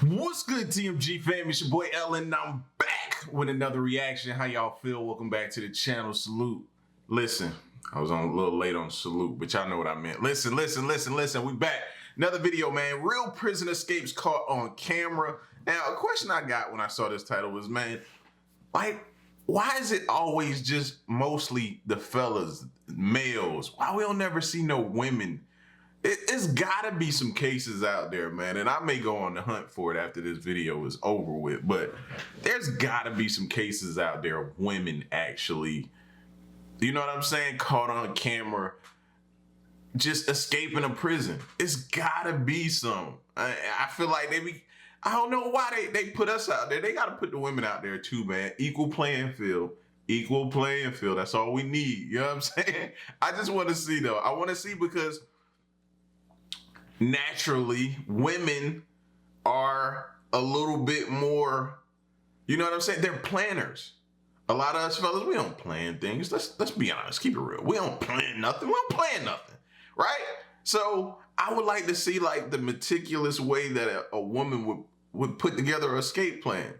What's good, TMG fam? It's your boy Ellen, and I'm back with another reaction. How y'all feel? Welcome back to the channel. Salute. Listen, I was on a little late on salute, but y'all know what I meant. Listen. We back. Another video, man. Real prison escapes caught on camera. Now, a question I got when I saw this title was, man, like, why is it always just mostly the fellas, males? Why we don't never see no women? It's gotta be some cases out there, man, and I may go on the hunt for it after this video is over with, but there's gotta be some cases out there of women actually, you know what I'm saying, caught on camera just escaping a prison. It's gotta be some. I feel like I don't know why they put us out there. They gotta put the women out there too, man. Equal playing field. That's all we need. You know what I'm saying? I just want to see, though. I want to see because naturally, women are a little bit more, you know what I'm saying? They're planners. A lot of us fellas, we don't plan things. Let's be honest, keep it real. We don't plan nothing. We don't plan nothing, right? So I would like to see like the meticulous way that a woman would put together an escape plan.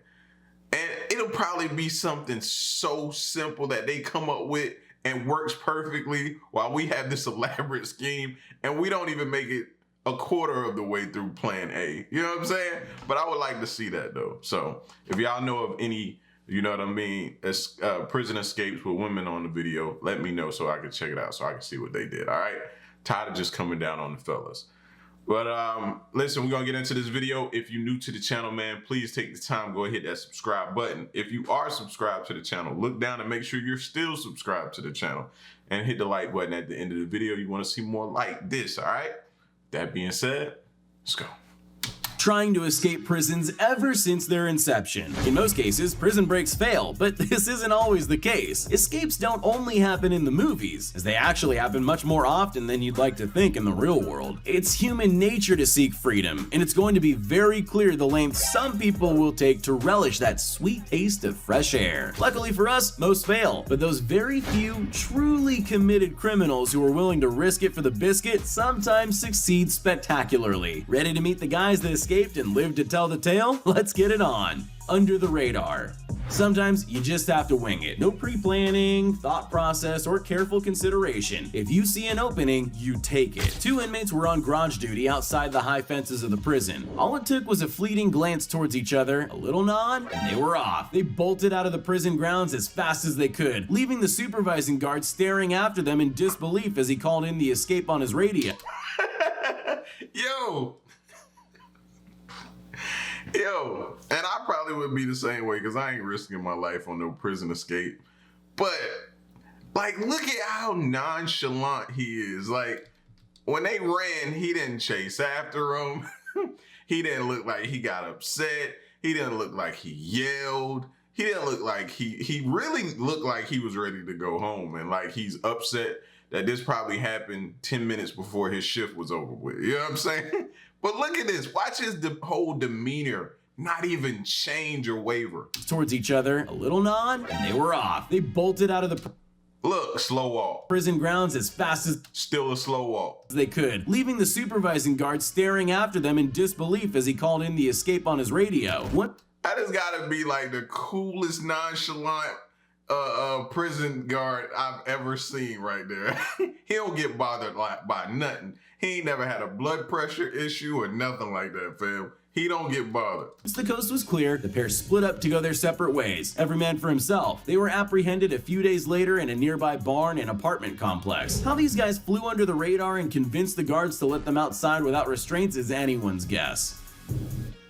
And it'll probably be something so simple that they come up with and works perfectly while we have this elaborate scheme and we don't even make it a quarter of the way through plan A. You know what I'm saying? But I would like to see that though. So if y'all know of any, you know what I mean, prison escapes with women on the video, let me know so I can check it out, so I can see what they did. All right? Tired of just coming down on the fellas. But listen, we're gonna get into this video. If you're new to the channel, man, please take the time, go hit that subscribe button. If you are subscribed to the channel, look down and make sure you're still subscribed to the channel and hit the like button at the end of the video. You wanna see more like this, all right? That being said, let's go. Trying to escape prisons ever since their inception. In most cases, prison breaks fail, but this isn't always the case. Escapes don't only happen in the movies, as they actually happen much more often than you'd like to think in the real world. It's human nature to seek freedom, and it's going to be very clear the lengths some people will take to relish that sweet taste of fresh air. Luckily for us, most fail, but those very few truly committed criminals who are willing to risk it for the biscuit sometimes succeed spectacularly. Ready to meet the guys that escaped and lived to tell the tale? Let's get it on. Under the radar. Sometimes you just have to wing it. No pre-planning, thought process, or careful consideration. If you see an opening, you take it. Two inmates were on garage duty outside the high fences of the prison. All it took was a fleeting glance towards each other, a little nod, and they were off. They bolted out of the prison grounds as fast as they could, leaving the supervising guard staring after them in disbelief as he called in the escape on his radio. Yo, and I probably would be the same way because I ain't risking my life on no prison escape. But, like, look at how nonchalant he is. Like, when they ran, he didn't chase after them. He didn't look like he got upset. He didn't look like he yelled. He didn't look like he really looked like he was ready to go home and like he's upset that this probably happened 10 minutes before his shift was over with. You know what I'm saying? But look at this. Watch his whole demeanor not even change or waver. Towards each other, a little nod, and they were off. They bolted out of the Look, slow walk. Prison grounds as fast as still a slow walk they could, leaving the supervising guard staring after them in disbelief as he called in the escape on his radio. What? That has got to be like the coolest nonchalant prison guard I've ever seen right there. He don't get bothered by nothing. He ain't never had a blood pressure issue or nothing like that, fam. He don't get bothered. Once the coast was clear, the pair split up to go their separate ways, every man for himself. They were apprehended a few days later in a nearby barn and apartment complex. How these guys flew under the radar and convinced the guards to let them outside without restraints is anyone's guess.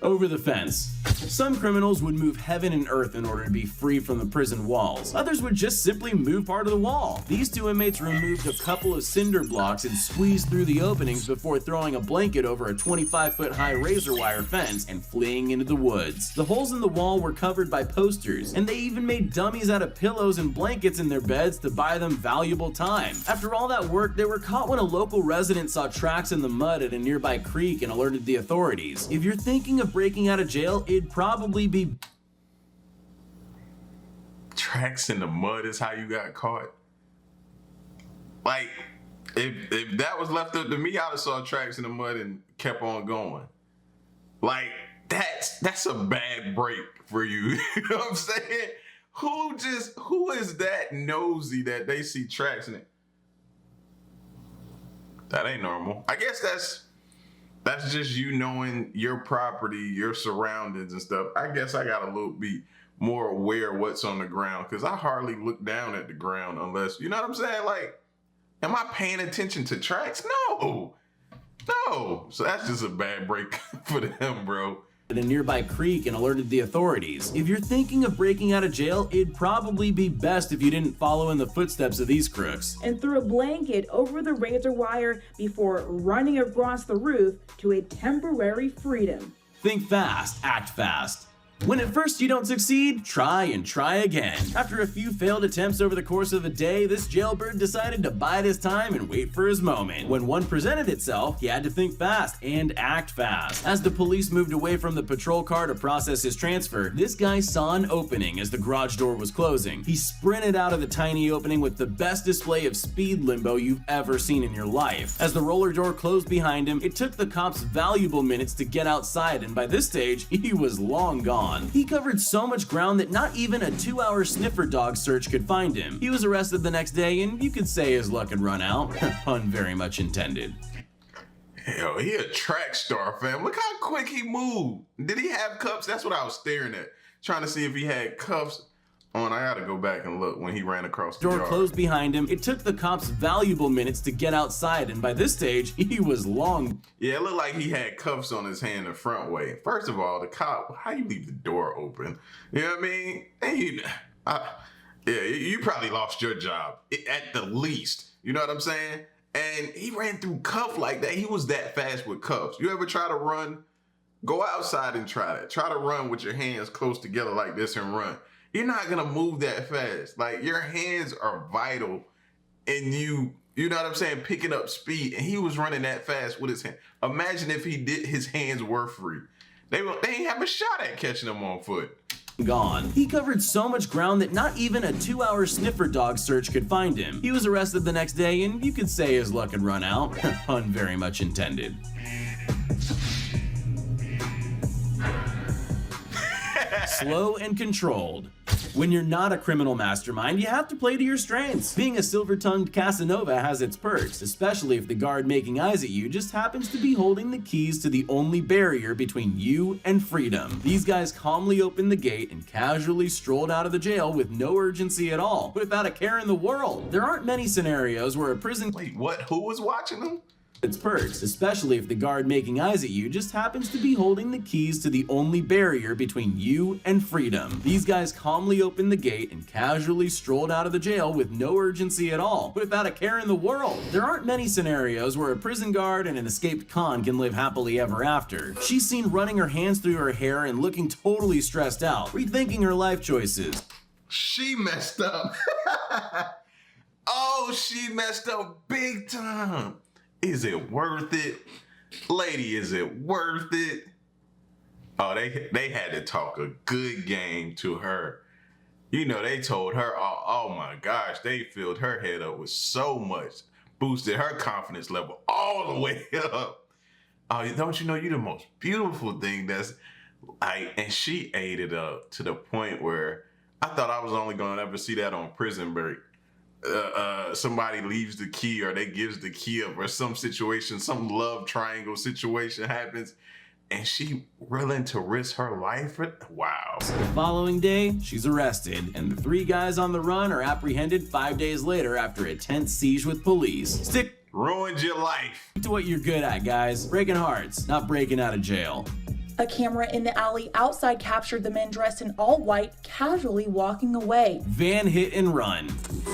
Over the fence. Some criminals would move heaven and earth in order to be free from the prison walls. Others would just simply move part of the wall. These two inmates removed a couple of cinder blocks and squeezed through the openings before throwing a blanket over a 25-foot high razor wire fence and fleeing into the woods. The holes in the wall were covered by posters, and they even made dummies out of pillows and blankets in their beds to buy them valuable time. After all that work, they were caught when a local resident saw tracks in the mud at a nearby creek and alerted the authorities. If you're thinking of breaking out of jail, it'd probably be tracks in the mud is how you got caught. Like, if that was left up to me, I'd have saw tracks in the mud and kept on going. Like, that that's a bad break for you. You know what I'm saying? Who is that nosy that they see tracks in it? That ain't normal. I guess that's just you knowing your property, your surroundings and stuff. I guess I got a little bit more aware of what's on the ground because I hardly look down at the ground unless, you know what I'm saying? Like, am I paying attention to tracks? No. So that's just a bad break for them, bro. In a nearby creek and alerted the authorities. If you're thinking of breaking out of jail, it'd probably be best if you didn't follow in the footsteps of these crooks. And threw a blanket over the razor wire before running across the roof to a temporary freedom. Think fast, act fast. When at first you don't succeed, try and try again. After a few failed attempts over the course of a day, this jailbird decided to bide his time and wait for his moment. When one presented itself, he had to think fast and act fast. As the police moved away from the patrol car to process his transfer, this guy saw an opening as the garage door was closing. He sprinted out of the tiny opening with the best display of speed limbo you've ever seen in your life. As the roller door closed behind him, it took the cops valuable minutes to get outside, and by this stage, he was long gone. He covered so much ground that not even a 2-hour sniffer dog search could find him. He was arrested the next day, and you could say his luck had run out. Pun very much intended. Hell, he a track star, fam. Look how quick he moved. Did he have cuffs? That's what I was staring at, trying to see if he had cuffs on. I gotta go back and look when he ran across the Door yard. closed behind him. It took the cops valuable minutes to get outside, and by this stage, he was long. Yeah, it looked like he had cuffs on his hand the front way. First of all, the cop, how you leave the door open? You know what I mean? And you probably lost your job at the least. You know what I'm saying? And he ran through cuff like that. He was that fast with cuffs. You ever try to run? Go outside and try that. Try to run with your hands close together like this and run. You're not gonna move that fast. Like, your hands are vital in you know what I'm saying, picking up speed. And he was running that fast with his hand. Imagine if his hands were free. They ain't have a shot at catching him on foot. Gone. He covered so much ground that not even a 2-hour sniffer dog search could find him. He was arrested the next day, and you could say his luck had run out. Pun very much intended. Slow and controlled. When you're not a criminal mastermind, you have to play to your strengths. Being a silver-tongued Casanova has its perks, especially if the guard making eyes at you just happens to be holding the keys to the only barrier between you and freedom. These guys calmly opened the gate and casually strolled out of the jail with no urgency at all, without a care in the world. There aren't many scenarios where a prison— Wait, what? Who was watching them? its perks, especially if the guard making eyes at you just happens to be holding the keys to the only barrier between you and freedom. These guys calmly opened the gate and casually strolled out of the jail with no urgency at all, without a care in the world. There aren't many scenarios where a prison guard and an escaped con can live happily ever after. She's seen running her hands through her hair and looking totally stressed out, rethinking her life choices. She messed up. Oh, she messed up big time. Is it worth it? Lady, is it worth it? Oh, they had to talk a good game to her. You know, they told her, oh my gosh, they filled her head up with so much, boosted her confidence level all the way up. Oh, don't you know you're the most beautiful thing and she ate it up to the point where I thought I was only going to ever see that on Prison Break. Somebody leaves the key or they gives the key up or some situation, some love triangle situation happens and she willing to risk her life for it? Wow. The following day, she's arrested, and the three guys on the run are apprehended 5 days later after a tense siege with police. Stick ruined your life to what you're good at, guys. Breaking hearts, not breaking out of jail. A camera in the alley outside captured the men dressed in all white casually walking away. Van hit and run.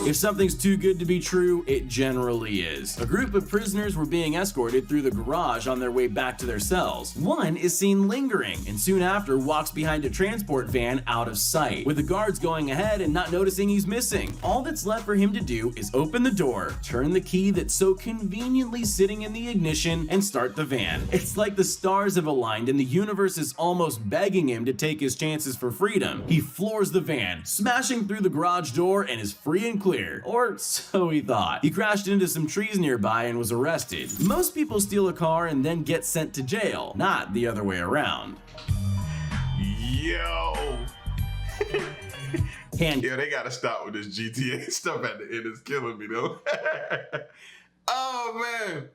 If something's too good to be true, it generally is. A group of prisoners were being escorted through the garage on their way back to their cells. One is seen lingering and soon after walks behind a transport van out of sight, with the guards going ahead and not noticing he's missing. All that's left for him to do is open the door, turn the key that's so conveniently sitting in the ignition, and start the van. It's like the stars have aligned and the universe is almost begging him to take his chances for freedom. He floors the van, smashing through the garage door, and is free and clear. Or so he thought. He crashed into some trees nearby and was arrested. Most people steal a car and then get sent to jail, not the other way around. Yo. Hand Yeah, they gotta stop with this GTA stuff at the end. It's killing me though. Oh man.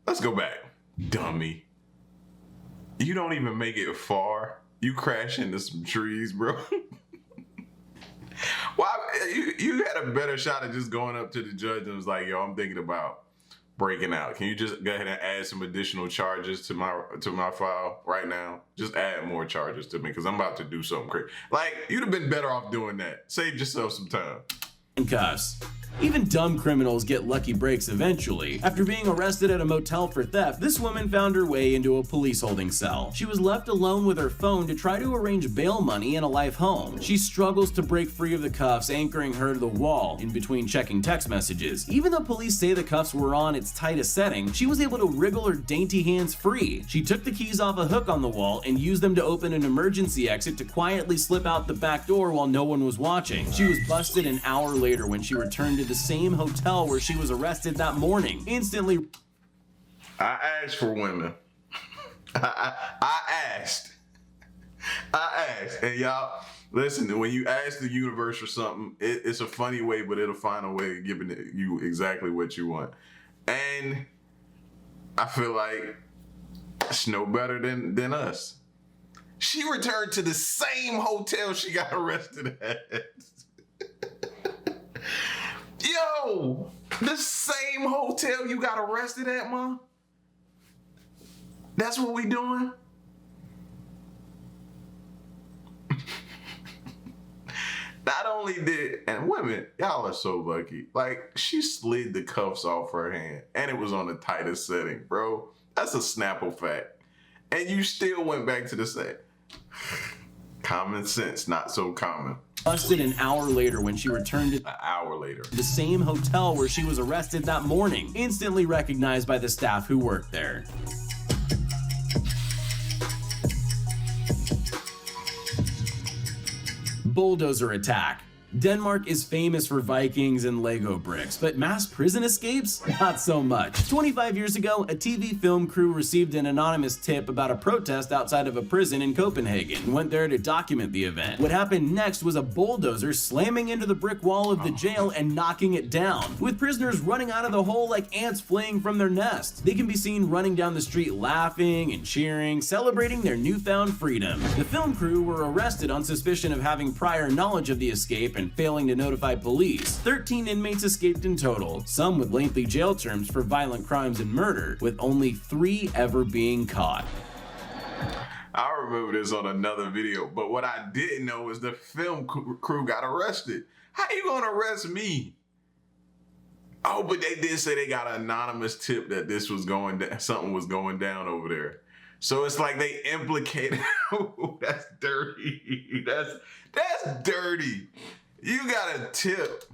Let's go back. Dummy. You don't even make it far. You crash into some trees, bro. Why you had a better shot at just going up to the judge and was like, yo, I'm thinking about breaking out. Can you just go ahead and add some additional charges to my file right now? Just add more charges to me because I'm about to do something crazy. Like, you'd have been better off doing that. Save yourself some time. cuffs. Even dumb criminals get lucky breaks eventually. After being arrested at a motel for theft, this woman found her way into a police holding cell. She was left alone with her phone to try to arrange bail money and a life home. She struggles to break free of the cuffs, anchoring her to the wall in between checking text messages. Even though police say the cuffs were on its tightest setting, she was able to wriggle her dainty hands free. She took the keys off a hook on the wall and used them to open an emergency exit to quietly slip out the back door while no one was watching. She was busted an hour later when she returned to the same hotel where she was arrested that morning. Instantly, I asked for women. I asked. And y'all, listen, when you ask the universe for something, it's a funny way, but it'll find a way of giving you exactly what you want. And I feel like it's no better than us. She returned to the same hotel she got arrested at. Yo, the same hotel you got arrested at, Mom? That's what we doing? Not only did, and women, y'all are so lucky. Like, she slid the cuffs off her hand, and it was on the tightest setting, bro. That's a Snapple fact. And you still went back to the set. Common sense, not so common. Busted an hour later when she returned to An hour later. the same hotel where she was arrested that morning, instantly recognized by the staff who worked there. Bulldozer attack. Denmark is famous for Vikings and Lego bricks, but mass prison escapes? Not so much. 25 years ago, a TV film crew received an anonymous tip about a protest outside of a prison in Copenhagen and went there to document the event. What happened next was a bulldozer slamming into the brick wall of the jail and knocking it down, with prisoners running out of the hole like ants fleeing from their nest. They can be seen running down the street laughing and cheering, celebrating their newfound freedom. The film crew were arrested on suspicion of having prior knowledge of the escape and failing to notify police. 13 inmates escaped in total, some with lengthy jail terms for violent crimes and murder, with only 3 ever being caught. I remember this on another video, but what I didn't know is the film crew got arrested. How you gonna arrest me? Oh, but they did say they got an anonymous tip that this was going down, something was going down over there. So it's like they implicated. That's dirty. That's dirty. You got a tip.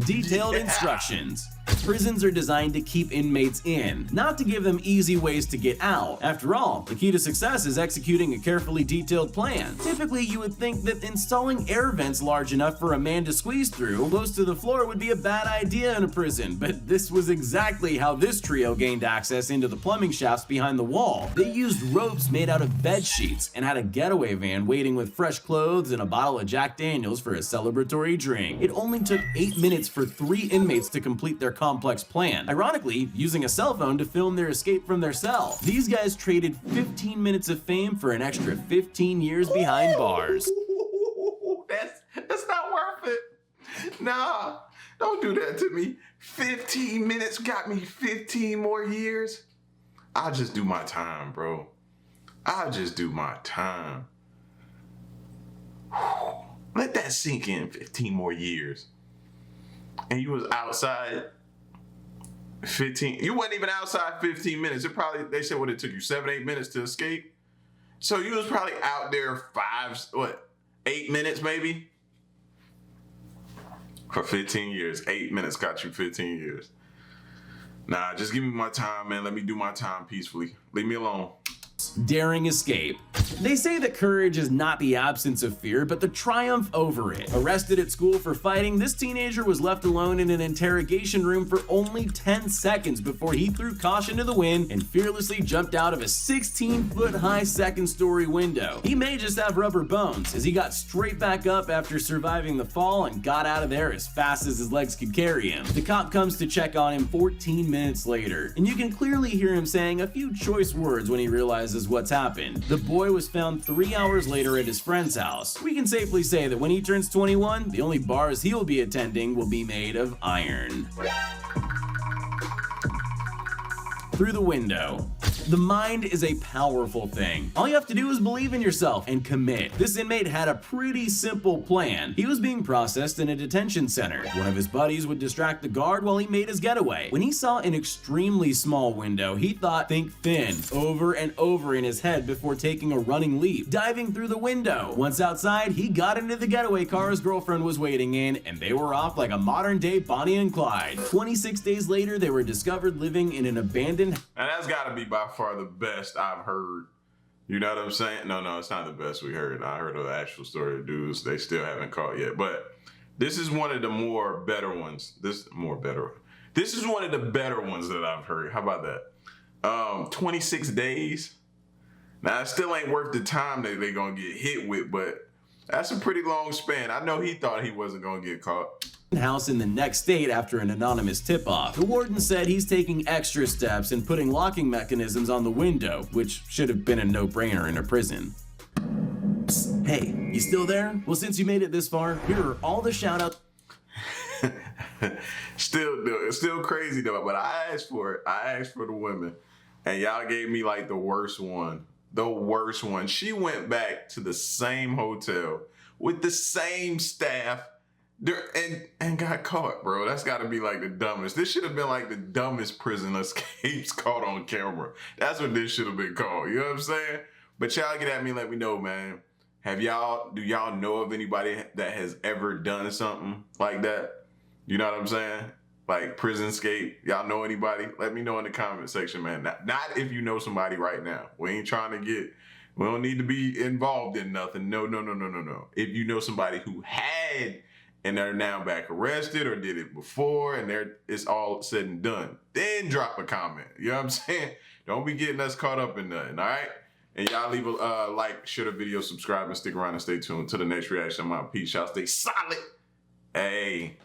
Detailed instructions. Prisons are designed to keep inmates in, not to give them easy ways to get out. After all, the key to success is executing a carefully detailed plan. Typically, you would think that installing air vents large enough for a man to squeeze through close to the floor would be a bad idea in a prison, but this was exactly how this trio gained access into the plumbing shafts behind the wall. They used ropes made out of bed sheets and had a getaway van waiting with fresh clothes and a bottle of Jack Daniels for a celebratory drink. It only took 8 minutes for 3 inmates to complete their complex plan, ironically using a cell phone to film their escape from their cell. These guys traded 15 minutes of fame for an extra 15 years behind bars. That's not worth it. Nah, don't do that to me. 15 minutes got me 15 more years. I'll just do my time, bro. I'll just do my time. Let that sink in. 15 more years. And you was outside 15. You wasn't even outside 15 minutes. It probably, they said what it took you, 7-8 minutes to escape. So you was probably out there 8 minutes maybe? For 15 years. 8 minutes got you 15 years. Nah, just give me my time, man. Let me do my time peacefully. Leave me alone. Daring escape. They say that courage is not the absence of fear, but the triumph over it. Arrested at school for fighting, this teenager was left alone in an interrogation room for only 10 seconds before he threw caution to the wind and fearlessly jumped out of a 16-foot-high second-story window. He may just have rubber bones, as he got straight back up after surviving the fall and got out of there as fast as his legs could carry him. The cop comes to check on him 14 minutes later, and you can clearly hear him saying a few choice words when he realizes what's happened. The boy was found 3 hours later at his friend's house. We can safely say that when he turns 21, the only bars he'll be attending will be made of iron. Through the window. The mind is a powerful thing. All you have to do is believe in yourself and commit. This inmate had a pretty simple plan. He was being processed in a detention center. One of his buddies would distract the guard while he made his getaway. When he saw an extremely small window, he thought think thin over and over in his head before taking a running leap, diving through the window. Once outside, he got into the getaway car his girlfriend was waiting in, and they were off like a modern-day Bonnie and Clyde. 26 days later, they were discovered living in an abandoned... And that's gotta be by far the best I've heard. You know what I'm saying? No, it's not the best we heard. I heard of the actual story of dudes they still haven't caught yet. But this is one of the better ones. This is one of the better ones that I've heard. How about that? 26 days. Now, it still ain't worth the time that they're gonna get hit with, but that's a pretty long span. I know he thought he wasn't gonna get caught. House in the next state after an anonymous tip-off. The warden said he's taking extra steps and putting locking mechanisms on the window, which should have been a no-brainer in a prison. Psst, hey, you still there? Well, since you made it this far, here are all the shout-outs. Still crazy though, but I asked for it. I asked for the women, and y'all gave me like the worst one. The worst one. She went back to the same hotel with the same staff and got caught, bro. That's got to be like the dumbest. This should have been like the dumbest prison escapes caught on camera. That's what this should have been called. You know what I'm saying? But y'all get at me, let me know, man. Do y'all know of anybody that has ever done something like that? You know what I'm saying? Like prison escape. Y'all know anybody? Let me know in the comment section, man. Not if you know somebody right now. We don't need to be involved in nothing. No. If you know somebody who had and they're now back arrested or did it before and it's all said and done, then drop a comment. You know what I'm saying? Don't be getting us caught up in nothing, all right? And y'all leave a like, share the video, subscribe, and stick around and stay tuned to the next reaction. I'm out. Peace. Y'all stay solid. Hey.